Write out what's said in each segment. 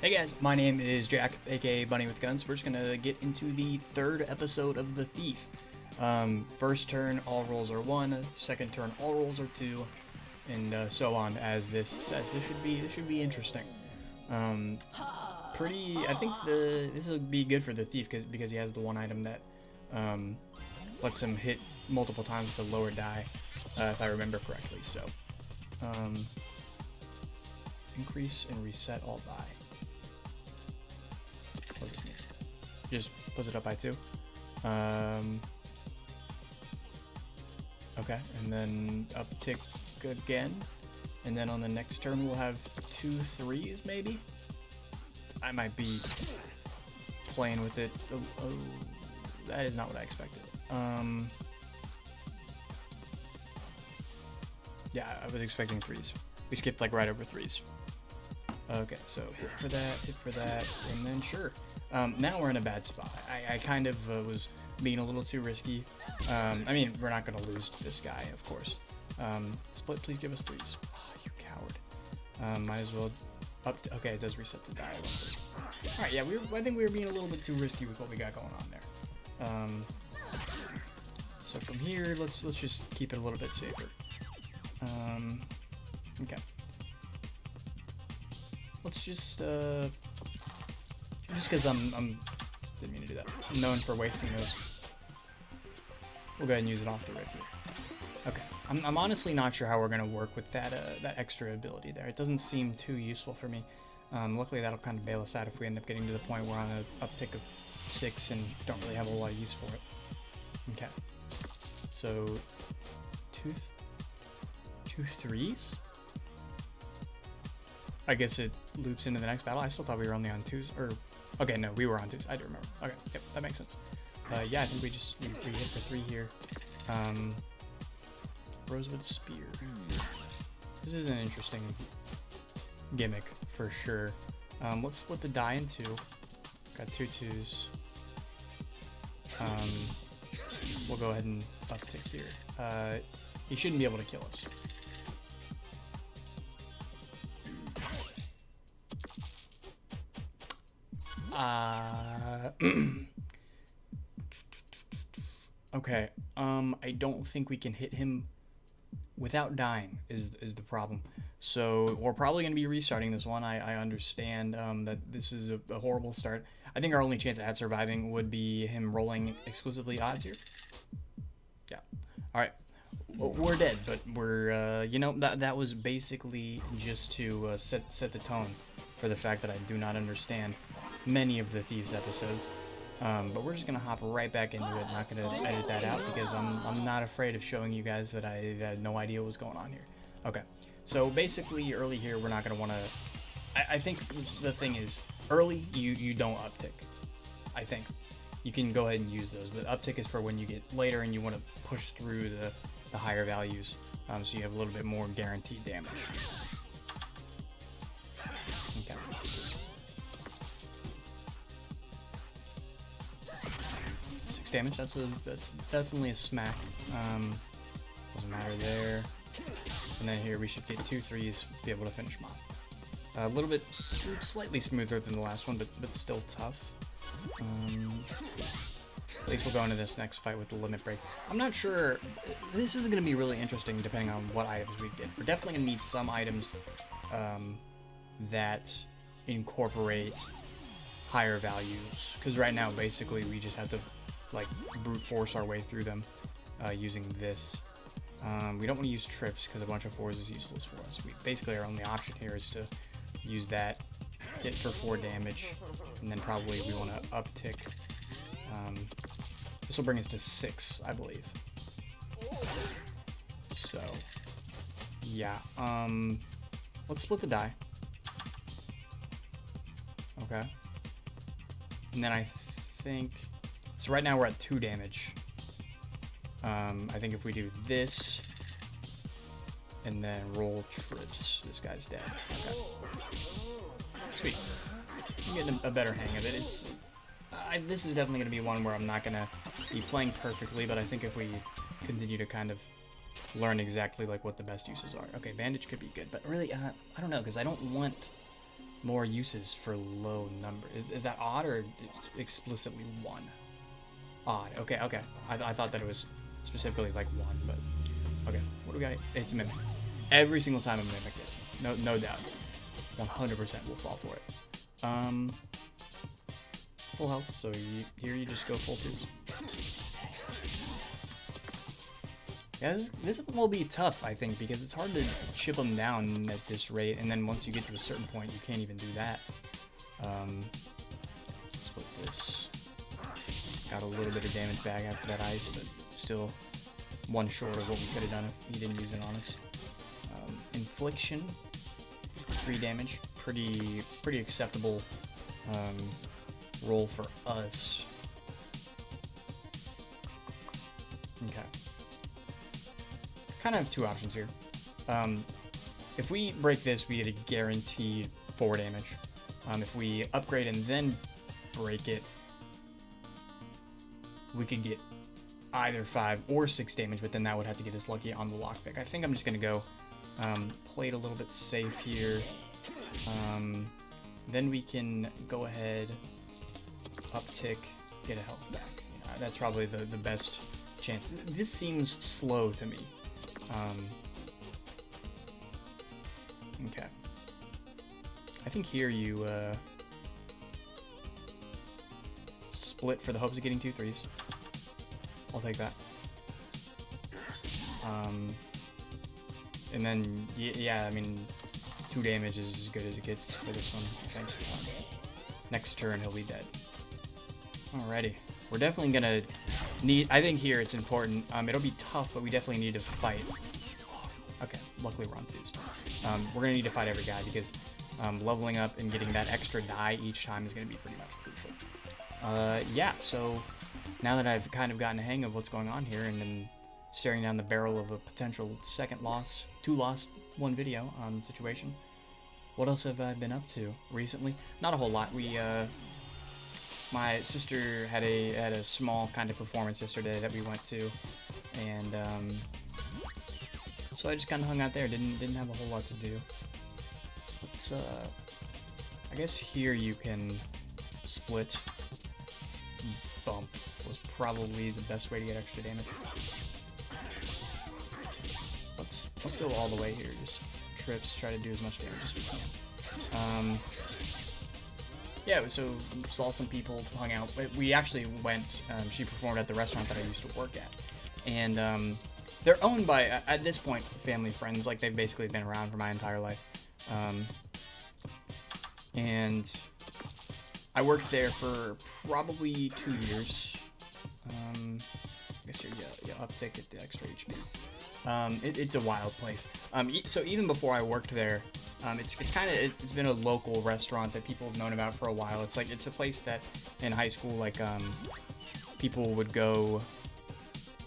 Hey guys, my name is Jack, aka Bunny with Guns. We're just gonna get into the third episode of The Thief. First turn, all rolls are 1. Second turn, all rolls are 2, and so on. As this says, this should be interesting. I think this will be good for the thief because he has the one item that lets him hit multiple times with the lower die, if I remember correctly. So, increase and reset all die. What does this mean? Just puts it up by 2. Okay, and then uptick again, and then on the next turn we'll have 2 3s maybe. I might be playing with it. Oh, that is not what I expected. Yeah, I was expecting 3s. We skipped like right over 3s. Okay, so hit for that, and then sure. Now we're in a bad spot. I kind of was being a little too risky. I mean, we're not going to lose to this guy, of course. Split, please give us 3s. Oh, you coward. Might as well okay, it does reset the die. Alright, yeah, I think we were being a little bit too risky with what we got going on there. So from here, let's just keep it a little bit safer. Okay. Let's just because I'm didn't mean to do that. I'm known for wasting those. We'll go ahead and use it off the rip here. Okay. I'm honestly not sure how we're gonna work with that extra ability there. It doesn't seem too useful for me. Luckily that'll kind of bail us out if we end up getting to the point where we're on an uptick of 6 and don't really have a lot of use for it. Okay. So two 3s? I guess it loops into the next battle. I still thought we were only on 2s, or okay, no, we were on 2s. I do remember. Okay, yep, that makes sense. Yeah, I think we hit for 3 here. Rosewood Spear. This is an interesting gimmick for sure. Let's split the die in 2. Got 2 2s. We'll go ahead and uptick here. He shouldn't be able to kill us. Okay, I don't think we can hit him without dying is the problem. So we're probably going to be restarting this one. I understand that this is a horrible start. I think our only chance at surviving would be him rolling exclusively odds here. Yeah. All right. We're dead, but we're, you know, that was basically just to set the tone for the fact that I do not understand many of the Thieves episodes. But we're just gonna hop right back into it. Not gonna edit that out because I'm not afraid of showing you guys that I had no idea what was going on here. Okay, so basically early here we're not gonna want to. I think the thing is early you don't uptick. I think you can go ahead and use those, but uptick is for when you get later and you want to push through the higher values, so you have a little bit more guaranteed damage. Okay. 6 damage. That's definitely a smack. Doesn't matter there. And then here we should get 2 3s, be able to finish him off. A little bit slightly smoother than the last one, but still tough. At least we'll go into this next fight with the limit break. I'm not sure. This is going to be really interesting depending on what items we get. We're definitely going to need some items that incorporate higher values. Because right now, basically, we just have to like brute force our way through them using this. We don't want to use trips because a bunch of 4s is useless for us. Basically, our only option here is to use that, hit for 4 damage, and then probably we want to uptick. This will bring us to 6, I believe. So, yeah. Let's split the die. Okay. And then I think... So right now we're at 2 damage. I think if we do this, and then roll trips, this guy's dead. Okay. Sweet. I'm getting a better hang of it. This is definitely going to be one where I'm not going to be playing perfectly, but I think if we continue to kind of learn exactly like what the best uses are. Okay, bandage could be good, but really, I don't know, because I don't want more uses for low number. Is that odd or it's explicitly 1? Odd. Okay, okay. I thought that it was specifically like 1, but okay. What do we got? It's a mimic. Every single time a mimic gets me. No doubt. 100% will fall for it. Full health, so here you just go full 2s. Yeah, this will be tough, I think, because it's hard to chip them down at this rate, and then once you get to a certain point, you can't even do that. Split this. Got a little bit of damage back after that ice, but still 1 short of what we could have done if he didn't use it on us. Infliction, 3 damage, pretty acceptable roll for us. Okay. Kind of have 2 options here. If we break this, we get a guaranteed 4 damage. If we upgrade and then break it, we could get either 5 or 6 damage, but then that would have to get us lucky on the lockpick. I think I'm just going to go play it a little bit safe here. Then we can go ahead, uptick, get a health back. You know, that's probably the best chance. This seems slow to me. Okay. I think here you split for the hopes of getting 2 3s. I'll take that. And then, yeah, I mean, 2 damage is as good as it gets for this one, I think. Next turn, he'll be dead. Alrighty. We're definitely gonna need, I think here it's important, it'll be tough, but we definitely need to fight. Okay, luckily we're on 2s. We're gonna need to fight every guy because leveling up and getting that extra die each time is gonna be pretty much crucial. Yeah, so now that I've kind of gotten a hang of what's going on here and then staring down the barrel of a potential 2nd loss, 2 lost, 1 video situation, what else have I been up to recently? Not a whole lot. My sister had a small kind of performance yesterday that we went to, and so I just kind of hung out there. Didn't have a whole lot to do. Let's I guess here you can split. Bump was probably the best way to get extra damage. Let's go all the way here. Just trips. Try to do as much damage as we can. Yeah, so saw some people hung out. We actually went, she performed at the restaurant that I used to work at. And they're owned by, at this point, family friends. Like, they've basically been around for my entire life. And I worked there for probably 2 years. I guess here you uptick at the extra HP. It's a wild place. So even before I worked there, it's been a local restaurant that people have known about for a while. It's a place that in high school, like, people would go.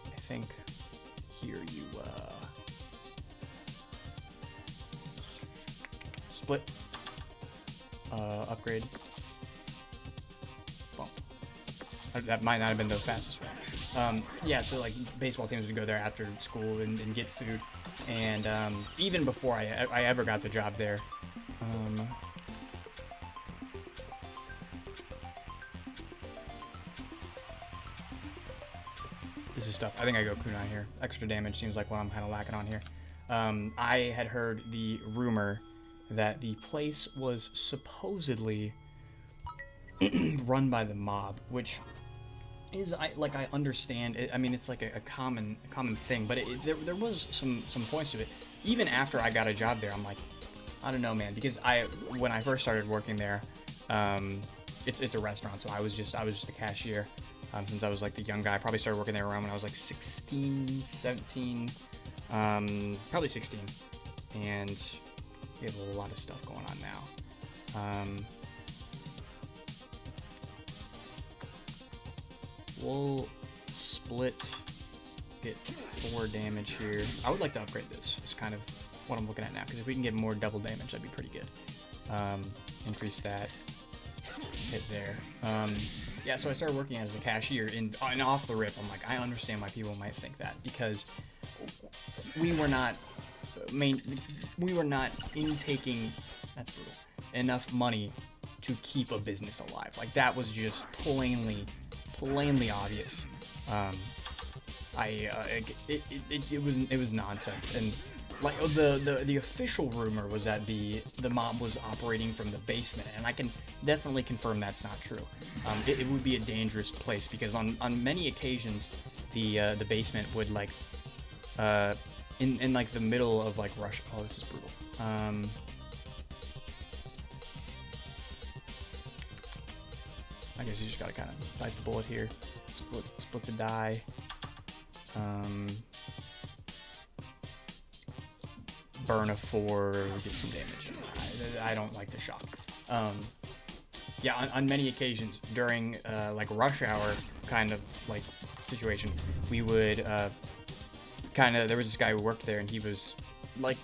I think here you split, upgrade. Well, that might not have been the fastest one. Yeah, so like baseball teams would go there after school and get food, and even before I ever got the job there. This is tough. I think I go kunai here. Extra damage seems like what I'm kind of lacking on here. I had heard the rumor that the place was supposedly run by the mob, which is, I understand it. I mean, it's like a common thing, but there was some points to it. Even after I got a job there, I'm like, I don't know, man, because when I first started working there, it's a restaurant, so I was just a cashier. Since I was like the young guy. I probably started working there around when I was like 16, 17, probably 16, and we have a lot of stuff going on now. We'll split, get 4 damage here. I would like to upgrade this. It's kind of what I'm looking at now, because if we can get more double damage, that'd be pretty good. Increase that, hit there. Yeah, so I started working as a cashier, and off the rip, I'm like, I understand why people might think that, because we were not intaking, that's brutal, enough money to keep a business alive. Like, that was just plainly obvious. It was nonsense. And like, the official rumor was that the mob was operating from the basement, and I can definitely confirm that's not true. It would be a dangerous place, because on many occasions the basement would, like, in like the middle of like rush. Oh, this is brutal. I guess you just gotta kind of bite the bullet here. Split the die. Burn a 4, get some damage. I don't like the shock. Yeah, on many occasions during like rush hour kind of like situation, we would there was this guy who worked there, and he was like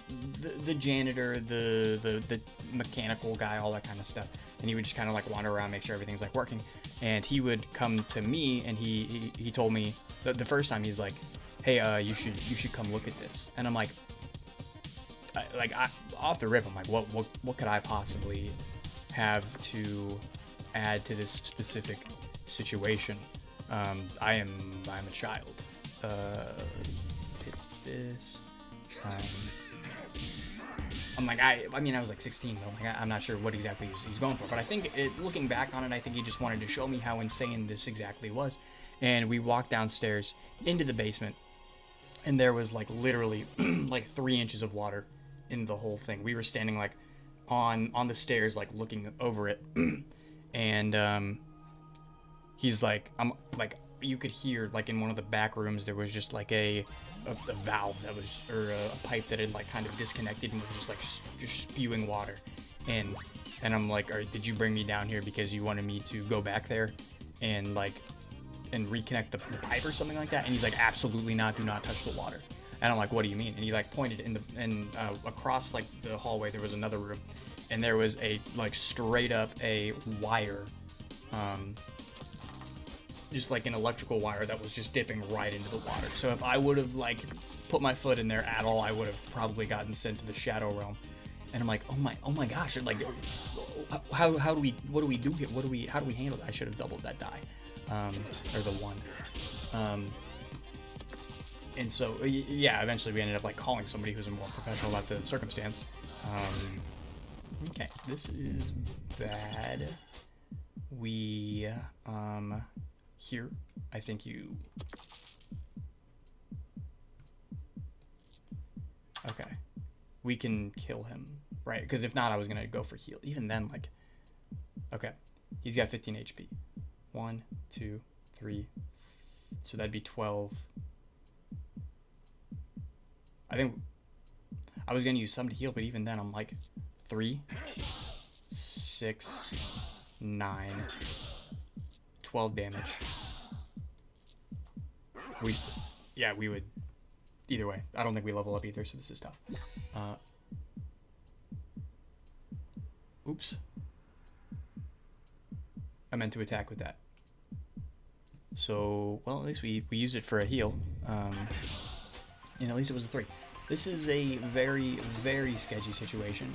the janitor, the mechanical guy, all that kind of stuff. And he would just kind of like wander around, make sure everything's like working. And he would come to me, and he told me the first time, he's like, "Hey, you should come look at this." And I'm like, off the rip, I'm like, what could I possibly have to add to this specific situation? I'm a child. Hit this. I'm like, I mean, I was like 16, but like, I'm not sure what exactly he's going for. But I think, looking back on it, I think he just wanted to show me how insane this exactly was. And we walked downstairs into the basement, and there was like literally like 3 inches of water in the whole thing. We were standing like on the stairs, like looking over it, and he's like, I'm like, you could hear like in one of the back rooms there was just like a valve that was, or a pipe that had like kind of disconnected and was just like just spewing water. And I'm like, did you bring me down here because you wanted me to go back there and like reconnect the pipe or something like that? And he's like, absolutely not, do not touch the water. And I'm like, what do you mean? And he like pointed across like the hallway, there was another room, and there was a like straight up a wire, just like an electrical wire that was just dipping right into the water. So if I would have like put my foot in there at all, I would have probably gotten sent to the Shadow Realm. And I'm like, oh my gosh, like, how do we do here? How do we handle that? I should have doubled that die, or the 1. And so, yeah, eventually we ended up like calling somebody who's more professional about the circumstance. Okay, this is bad. We, here, I think you... Okay. We can kill him, right? Because if not, I was going to go for heal. Even then, like... Okay. He's got 15 HP. 1, 2, 3. So that'd be 12. I think... I was going to use some to heal, but even then, I'm like... 3, 6, 9... 12 damage. We would... Either way. I don't think we level up either, so this is tough. Oops. I meant to attack with that. So, well, at least we used it for a heal. And at least it was a 3. This is a very, very sketchy situation.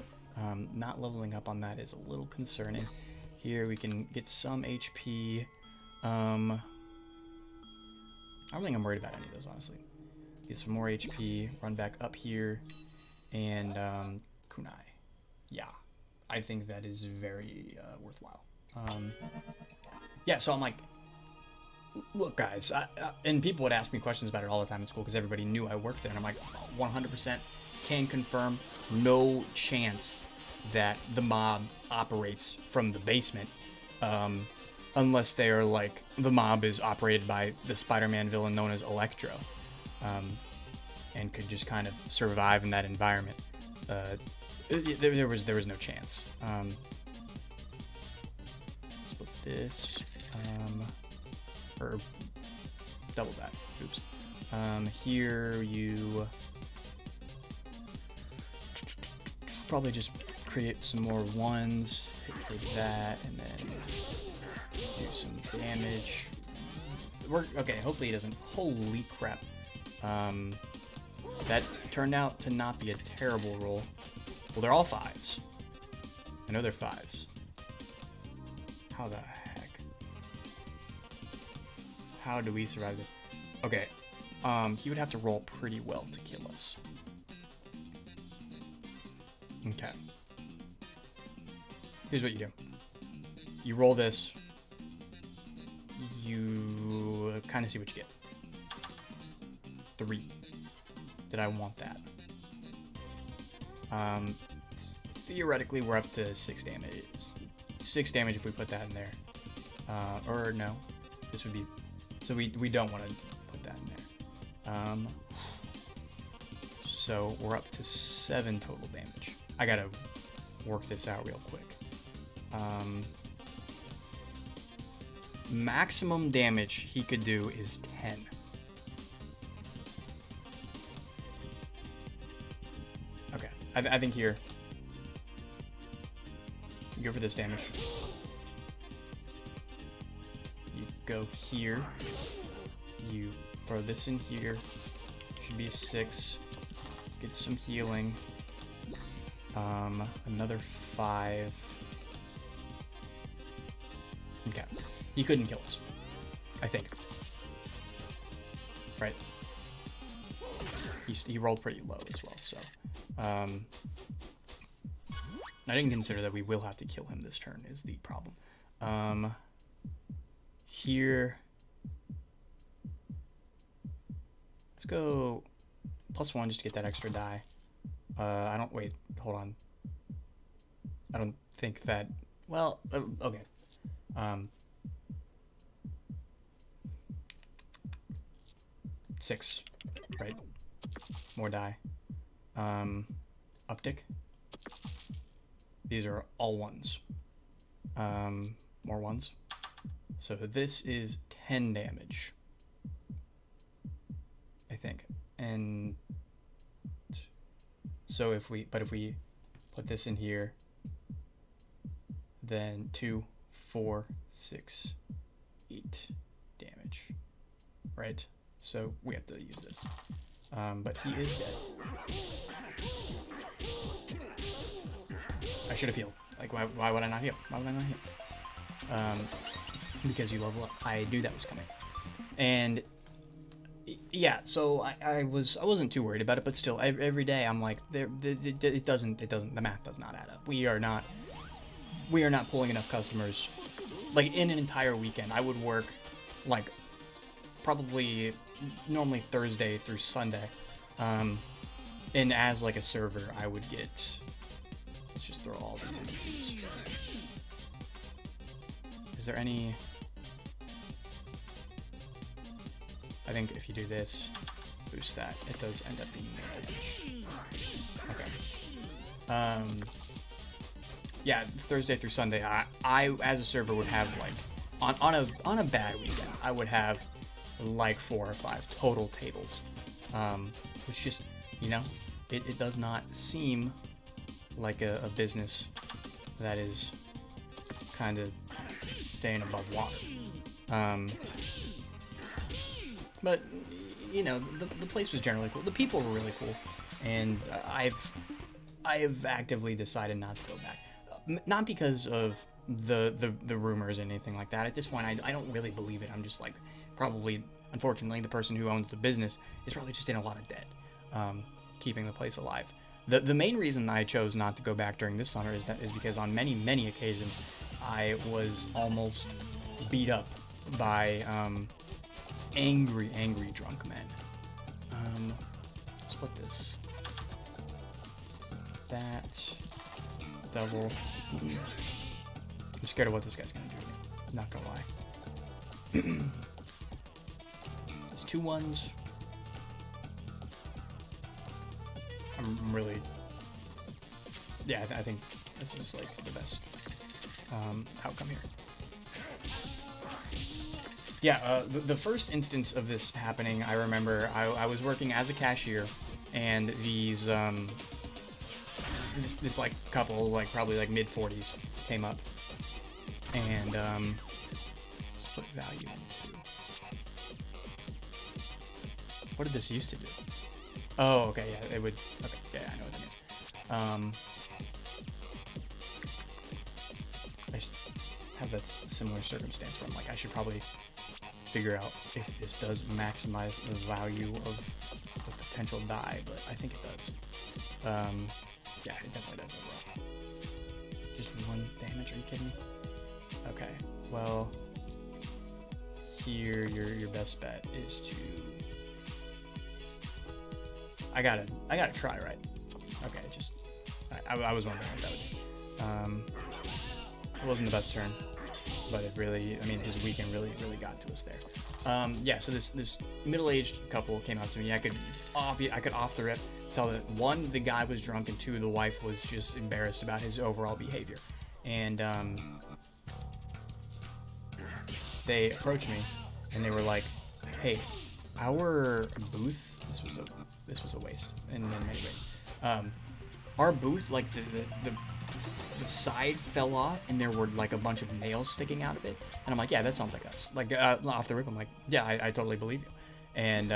Not leveling up on that is a little concerning. Here we can get some HP. I don't think I'm worried about any of those, honestly. Get some more HP, run back up here, and kunai. Yeah, I think that is very worthwhile. Yeah, so I'm like, look, guys, and people would ask me questions about it all the time in school because everybody knew I worked there, and I'm like, 100% can confirm, no chance that the mob operates from the basement. Unless they are like, the mob is operated by the Spider-Man villain known as Electro, and could just kind of survive in that environment. There was no chance. Split this, or double that. Oops. Here you probably just create some more 1s, hit for that, and then do some damage. Okay, hopefully he doesn't. Holy crap. That turned out to not be a terrible roll. Well, they're all 5s. I know they're 5s. How the heck? How do we survive this? Okay. He would have to roll pretty well to kill us. Okay. Here's what you do. You roll this. You kind of see what you get. 3. Did I want that? Theoretically, we're up to 6 damage. 6 damage if we put that in there. Or no. This would be... So we don't want to put that in there. So we're up to 7 total damage. I gotta work this out real quick. Maximum damage he could do is 10. Okay, I think here. You go for this damage. You go here. You throw this in here. Should be 6. Get some healing. Another 5. Okay. He couldn't kill us. I think. Right. He rolled pretty low as well, so. I didn't consider that we will have to kill him this turn is the problem. Here. Let's go +1 just to get that extra die. Wait, hold on. I don't think that, well, okay. 6, right? More die. Uptick. These are all 1s. More 1s. So this is 10 damage. I think. And so if we put this in here, then 2, 4, 6, 8 damage, right? So we have to use this. But he is dead. I should have healed. Like, why would I not heal? Why would I not heal? Because you level up. I knew that was coming. And yeah, so I wasn't too worried about it, but still, every day I'm like, it doesn't, the math does not add up. We are not pulling enough customers. Like, in an entire weekend, I would work, like, probably normally Thursday through Sunday. And as, like, a server, I would get, let's just throw all these into these. Is there any... I think if you do this, boost that, it does end up being more damage. Okay. Yeah, Thursday through Sunday, I as a server would have like on a bad weekend, I would have like 4 or 5 total tables, which just, you know, it does not seem like a business that is kind of staying above water. But, you know, the place was generally cool. The people were really cool. And I have actively decided not to go back. Not because of the rumors and anything like that. At this point, I don't really believe it. I'm just like, probably, unfortunately, the person who owns the business is probably just in a lot of debt, keeping the place alive. The main reason I chose not to go back during this summer is because on many occasions, I was almost beat up by... angry drunk men. Split this. That. Double. I'm scared of what this guy's gonna do to me. Not gonna lie. It's 2 1s. I'm really... Yeah, I think this is like the best outcome here. Yeah, the first instance of this happening, I remember I was working as a cashier, and these, this like couple, like probably like mid-40s, came up, and, split value into, what did this used to do? Oh, okay, yeah, it would, okay, yeah, I know what that means. that's a similar circumstance where I'm like, I should probably figure out if this does maximize the value of the potential die, but I think it does. Yeah, it definitely does overall. Just 1 damage, are you kidding me? Okay, well, here your best bet is to... I gotta try, right? Okay, just... I was wondering what that would do. It wasn't the best turn, but it really, I mean, his weekend really got to us there. Yeah, so this middle-aged couple came up to me. I could off the rip tell that 1, the guy was drunk, and 2, the wife was just embarrassed about his overall behavior. And they approached me, and they were like, "Hey, our booth, this was a waste in many ways. Our booth, like the side fell off, and there were like a bunch of nails sticking out of it." And I'm like, "Yeah, that sounds like us." Like off the rip, I'm like, "Yeah, I totally believe you." And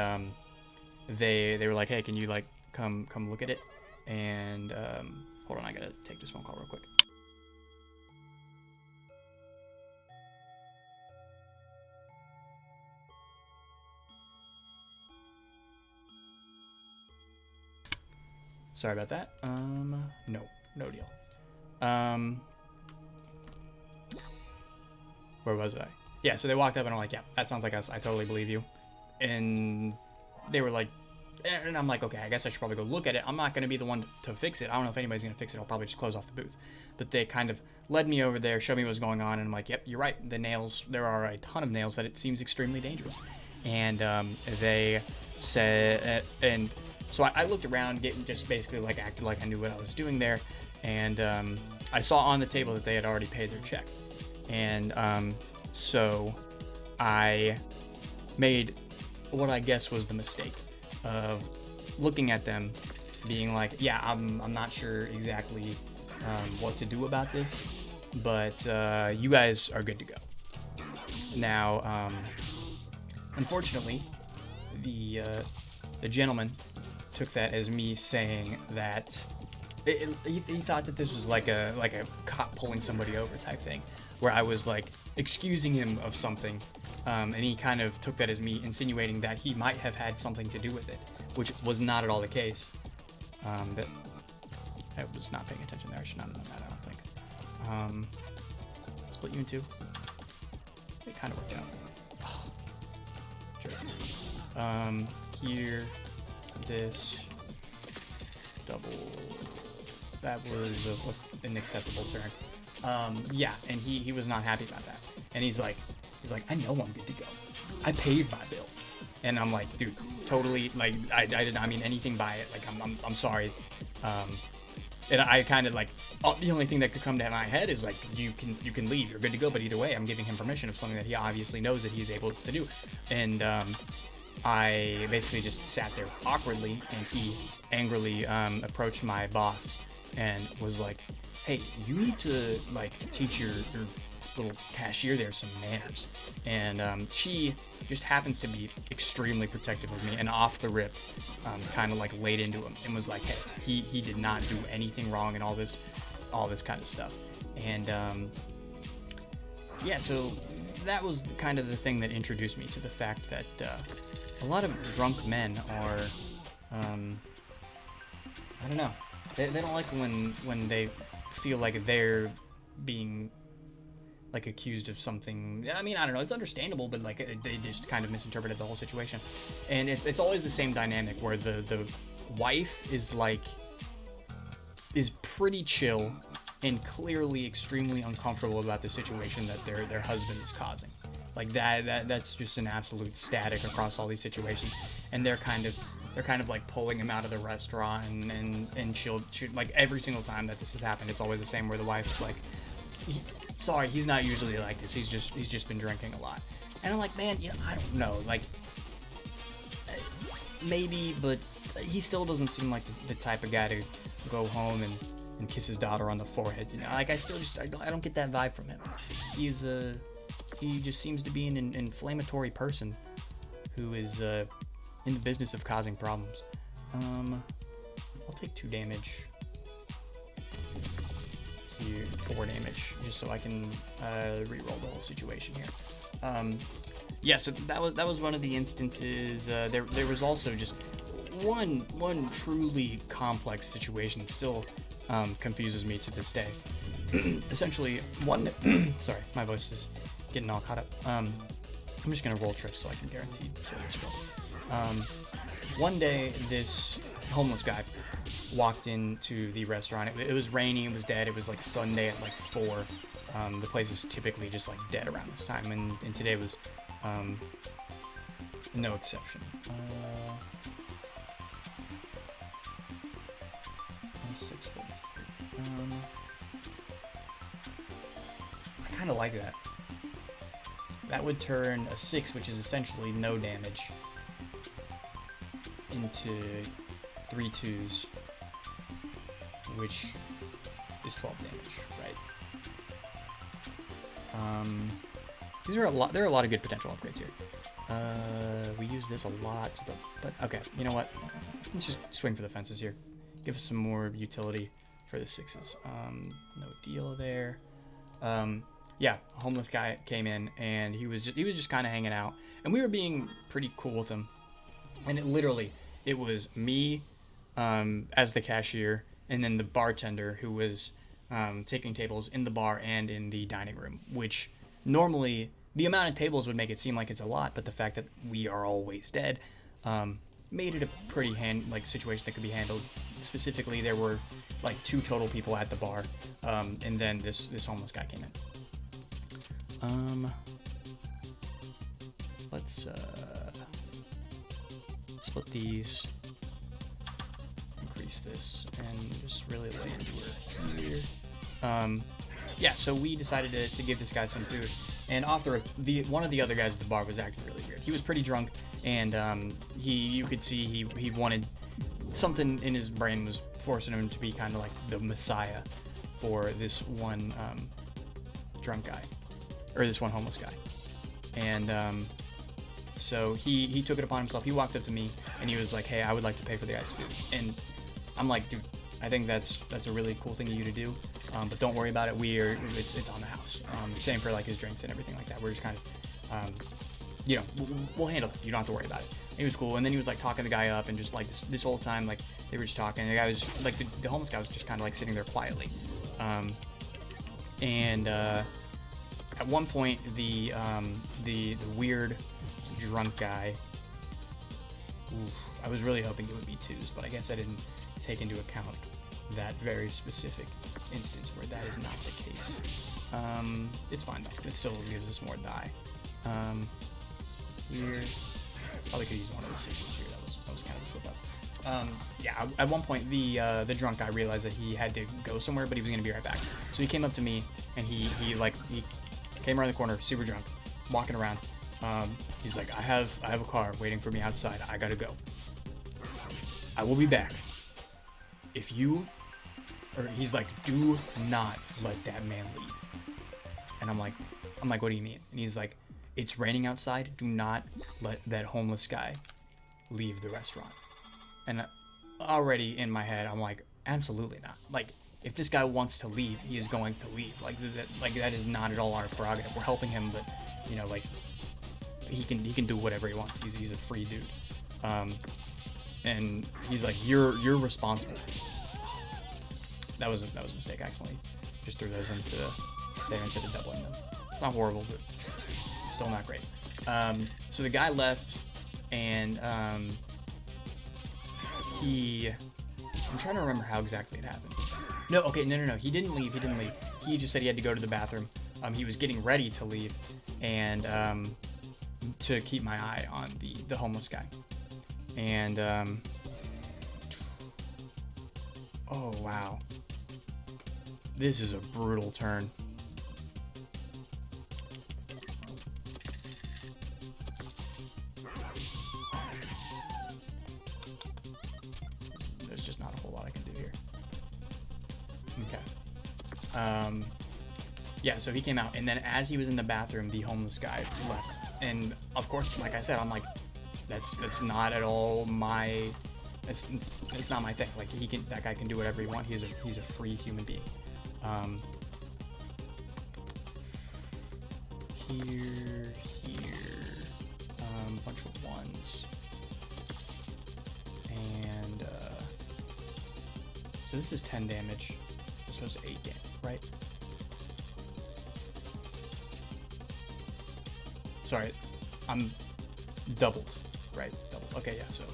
they were like, "Hey, can you like come look at it?" And hold on, I gotta take this phone call real quick. Sorry about that. No deal. Where was I? Yeah, so they walked up and I'm like, "Yeah, that sounds like us. I totally believe you." And they were like, and I'm like, "Okay, I guess I should probably go look at it. I'm not going to be the one to fix it. I don't know if anybody's going to fix it. I'll probably just close off the booth." But they kind of led me over there, showed me what was going on, and I'm like, "Yep, you're right. The nails, there are a ton of nails that it seems extremely dangerous." And they said, and so I looked around, just basically like acted like I knew what I was doing there. And I saw on the table that they had already paid their check. And so I made what I guess was the mistake of looking at them, being like, "Yeah, I'm not sure exactly what to do about this, but you guys are good to go." Now, unfortunately, the gentleman took that as me saying that he thought that this was like a cop pulling somebody over type thing, where I was like excusing him of something, and he kind of took that as me insinuating that he might have had something to do with it, which was not at all the case. That I was not paying attention there. I should not have done that, I don't think. Split you in 2. It kind of worked out. Oh, sure. Here, this double. That was an acceptable turn. Yeah, and he was not happy about that. And he's like, "I know I'm good to go. I paid my bill." And I'm like, "Dude, totally. Like, I did not mean anything by it. Like, I'm sorry." And I kind of like, the only thing that could come to my head is like, you can leave. You're good to go. But either way, I'm giving him permission of something that he obviously knows that he's able to do. And I basically just sat there awkwardly, and he angrily approached my boss and was like, "Hey, you need to like teach your little cashier there some manners." And she just happens to be extremely protective of me, and off the rip kind of like laid into him and was like, "Hey, he did not do anything wrong," and all this kind of stuff. And yeah, so that was kind of the thing that introduced me to the fact that a lot of drunk men are I don't know, they don't like when they feel like they're being like accused of something. I mean, I don't know, it's understandable, but like they just kind of misinterpreted the whole situation. And it's always the same dynamic where the wife is pretty chill and clearly extremely uncomfortable about the situation that their husband is causing. Like that's just an absolute static across all these situations. And they're kind of like pulling him out of the restaurant, and she'll like every single time that this has happened, it's always the same, where the wife's like, "Sorry, he's not usually like this. He's just been drinking a lot." And I'm like, "Man, I don't know. Like, maybe, but he still doesn't seem like the type of guy to go home and kiss his daughter on the forehead. Like I don't get that vibe from him. He just seems to be an inflammatory person who is in the business of causing problems." I'll take 2 damage you 4 damage, just so I can re-roll the whole situation here. Yeah, so that was one of the instances. There was also just one truly complex situation that still confuses me to this day. Essentially, sorry, my voice is getting all caught up. I'm just gonna roll trips so I can guarantee kill this roll. One day, this homeless guy walked into the restaurant. It was raining, it was dead, it was like Sunday at like 4. The place is typically just like dead around this time, and today was no exception. 6:33. I kind of like that. That would turn a 6, which is essentially no damage, into 3 2s, which is 12 damage, right? These are a lot. There are a lot of good potential upgrades here. We use this a lot, but okay. You know what? Let's just swing for the fences here. Give us some more utility for the 6s. No deal there. Yeah, a homeless guy came in, and he was just kind of hanging out, and we were being pretty cool with him. And it was me as the cashier, and then the bartender who was taking tables in the bar and in the dining room, which normally the amount of tables would make it seem like it's a lot, but the fact that we are always dead made it a pretty situation that could be handled. Specifically, there were like 2 total people at the bar, and then this homeless guy came in. Let's split these, increase this, and just really lay into here. Yeah, so we decided to give this guy some food, and one of the other guys at the bar was acting really weird. He was pretty drunk, and you could see he wanted something in his brain was forcing him to be kind of like the messiah for this one drunk guy, or this one homeless guy. And so he took it upon himself. He walked up to me and he was like, "Hey, I would like to pay for the guy's food." And I'm like, "Dude, I think that's a really cool thing of you to do, but don't worry about it. It's on the house." Same for like his drinks and everything like that. We're just kind of, we'll handle it. You don't have to worry about it. And he was cool. And then he was like talking the guy up, and just like this whole time, like they were just talking. And the guy was just, like the homeless guy was just kind of like sitting there quietly. At one point, the weird drunk guy. I was really hoping it would be 2s, but I guess I didn't take into account that very specific instance where that is not the case. It's fine though. It still gives us more die. Here, probably could use one of the 6s here. That was kind of a slip up. Yeah. At one point, the drunk guy realized that he had to go somewhere, but he was gonna be right back. So he came up to me, and he came around the corner, super drunk, walking around. He's like, I have a car waiting for me outside. I gotta go. I will be back. He's like, do not let that man leave. And I'm like, what do you mean? And he's like, it's raining outside. Do not let that homeless guy leave the restaurant. And already in my head, I'm like, absolutely not. Like, if this guy wants to leave, he is going to leave. That is not at all our prerogative. We're helping him, but he can do whatever he wants. He's a free dude. And he's like, you're responsible. That was a mistake. I accidentally just threw those into there instead of doubling them. It's not horrible, but still not great. So the guy left, and I'm trying to remember how exactly it happened. No. He didn't leave. He just said he had to go to the bathroom. He was getting ready to leave, and to keep my eye on the homeless guy. And oh wow, this is a brutal turn. There's just not a whole lot I can do here. Okay. Yeah, so he came out, and then as he was in the bathroom, the homeless guy left. And of course, like I said, I'm like, that's not at all my, it's not my thing. Like that guy can do whatever he wants. He's a free human being. here, bunch of ones, and so this is 10 damage. This was 8 damage, right? Sorry, I'm doubled, right? Doubled. Okay, yeah. So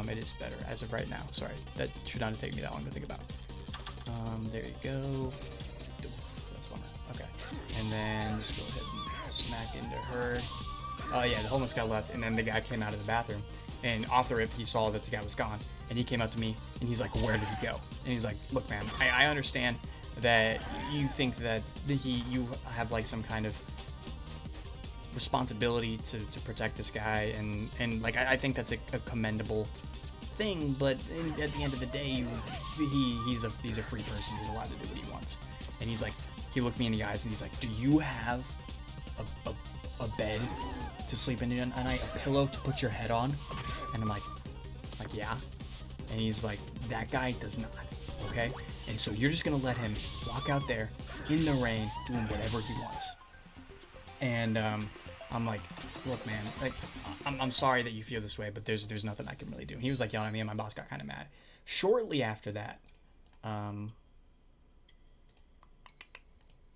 it is better as of right now. Sorry, that should not have taken me that long to think about. There you go. That's one. Okay, and then just go ahead and smack into her. Oh yeah, the homeless guy left, and then the guy came out of the bathroom, and off the rip, he saw that the guy was gone, and he came up to me, and he's like, "Where did he go?" And he's like, "Look, man, I understand that you think that you have like some kind of responsibility to protect this guy, and like I think that's a commendable thing, but at the end of the day, he's a free person who's allowed to do what he wants." And he's like, he looked me in the eyes, and he's like, "Do you have a bed to sleep in at night, a pillow to put your head on?" And I'm like, yeah. And he's like, "That guy does not, okay? And so you're just gonna let him walk out there in the rain doing whatever he wants." And I'm like, "Look, man, like, I'm sorry that you feel this way, but there's nothing I can really do." And he was like yelling at me, and my boss got kind of mad. Shortly after that,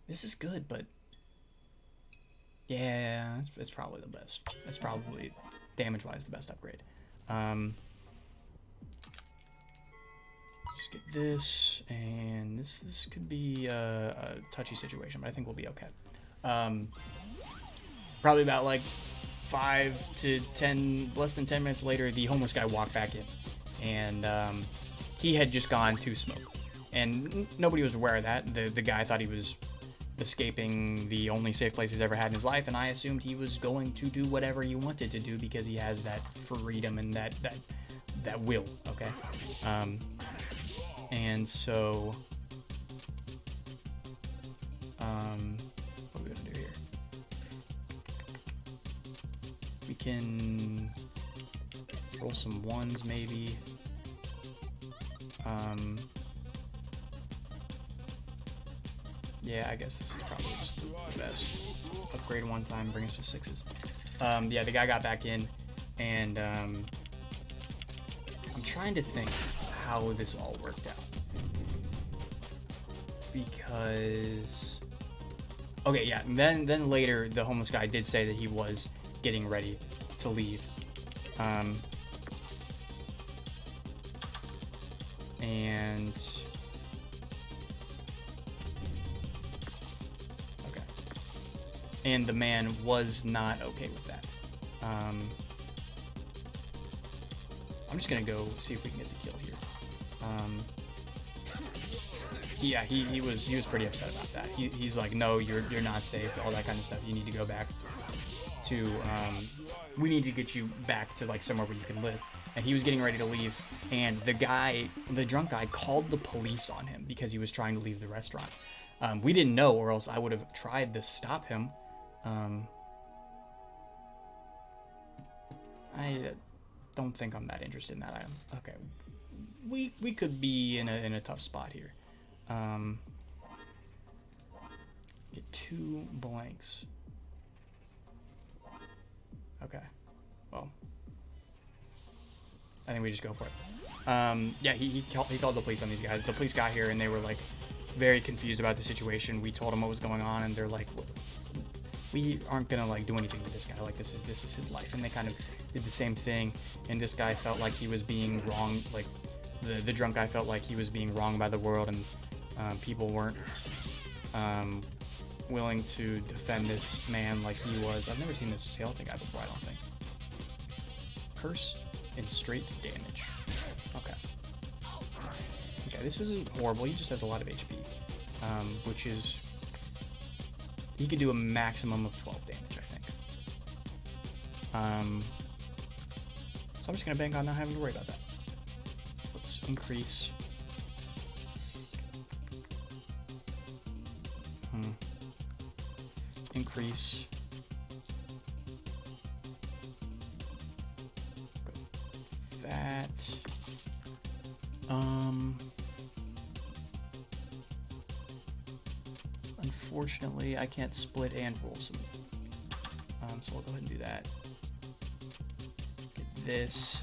this is good, but yeah, it's probably the best. It's probably damage-wise the best upgrade. Just get this, and this could be a touchy situation, but I think we'll be okay. Probably about like 5 to 10, less than 10 minutes later, the homeless guy walked back in, and he had just gone to smoke, and nobody was aware of that. The guy thought he was escaping the only safe place he's ever had in his life, and I assumed he was going to do whatever he wanted to do because he has that freedom and that will, okay? And so what are we gonna do here? We can roll some ones maybe. Yeah, I guess this is probably just the best. Upgrade one time, bring us to 6s. Yeah, the guy got back in, and I'm trying to think how this all worked out. Because, okay, yeah, and then later the homeless guy did say that he was getting ready to leave. And okay, and the man was not okay with that. I'm just gonna go see if we can get the kill here. Yeah, he was pretty upset about that. He's like, "No, you're not safe," all that kind of stuff. You need to go back to we need to get you back to like somewhere where you can live. And he was getting ready to leave, and the drunk guy called the police on him because he was trying to leave the restaurant. We didn't know, or else I would have tried to stop him. I don't think I'm that interested in that item. Okay, we could be in a tough spot here. Get 2 blanks. Okay, well, I think we just go for it. Yeah, he called the police on these guys. The police got here, and they were like very confused about the situation. We told them what was going on, and they're like, "We aren't gonna like do anything with this guy. Like this is his life." And they kind of did the same thing. And this guy felt like he was being wrong. Like the drunk guy felt like he was being wronged by the world, and people weren't willing to defend this man like he was. I've never seen this skeleton guy before, I don't think. Curse and straight damage. Okay. Okay, this isn't horrible. He just has a lot of HP, which is... He could do a maximum of 12 damage, I think. So I'm just going to bank on not having to worry about that. Let's increase... Increase... That... Unfortunately, I can't split and roll some So we'll go ahead and do that. Get this.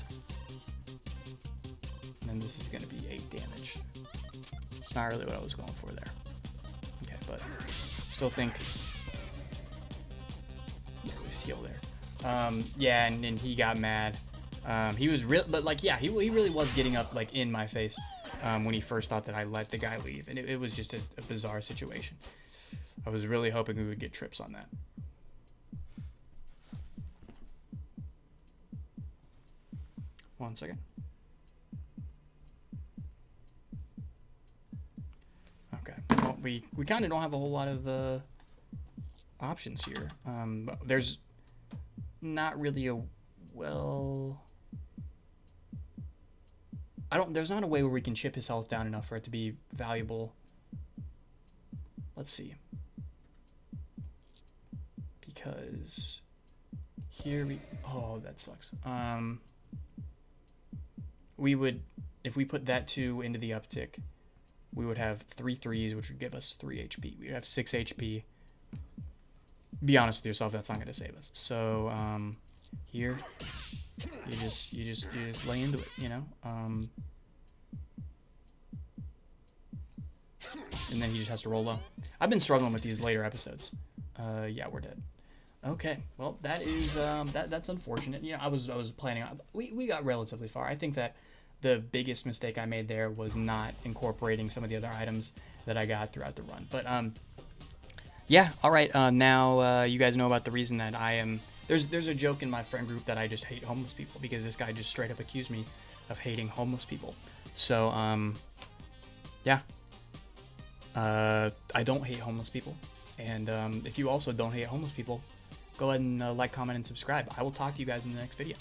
And then this is going to be 8 damage. It's not really what I was going for there. Okay, but still think... At least heal there. Yeah, and he got mad. He was real, but like, yeah, he really was getting up like in my face when he first thought that I let the guy leave, and it was just a bizarre situation. I was really hoping we would get trips on that. One second. Okay. Well, we kind of don't have a whole lot of options here. There's not really a there's not a way where we can chip his health down enough for it to be valuable. Let's see. Because here oh, that sucks. We would, if we put that 2 into the uptick, we would have 3 3s, which would give us 3 HP. We would have 6 HP. Be honest with yourself, that's not going to save us. So, here, you just lay into it, you know? And then he just has to roll low. I've been struggling with these later episodes. Yeah, we're dead. Okay, well, that is that's unfortunate. You know, I was planning on, we got relatively far. I think that the biggest mistake I made there was not incorporating some of the other items that I got throughout the run. But yeah, all right. Now you guys know about the reason that I am. There's a joke in my friend group that I just hate homeless people because this guy just straight up accused me of hating homeless people. So yeah, I don't hate homeless people, and if you also don't hate homeless people, go ahead and like, comment, and subscribe. I will talk to you guys in the next video.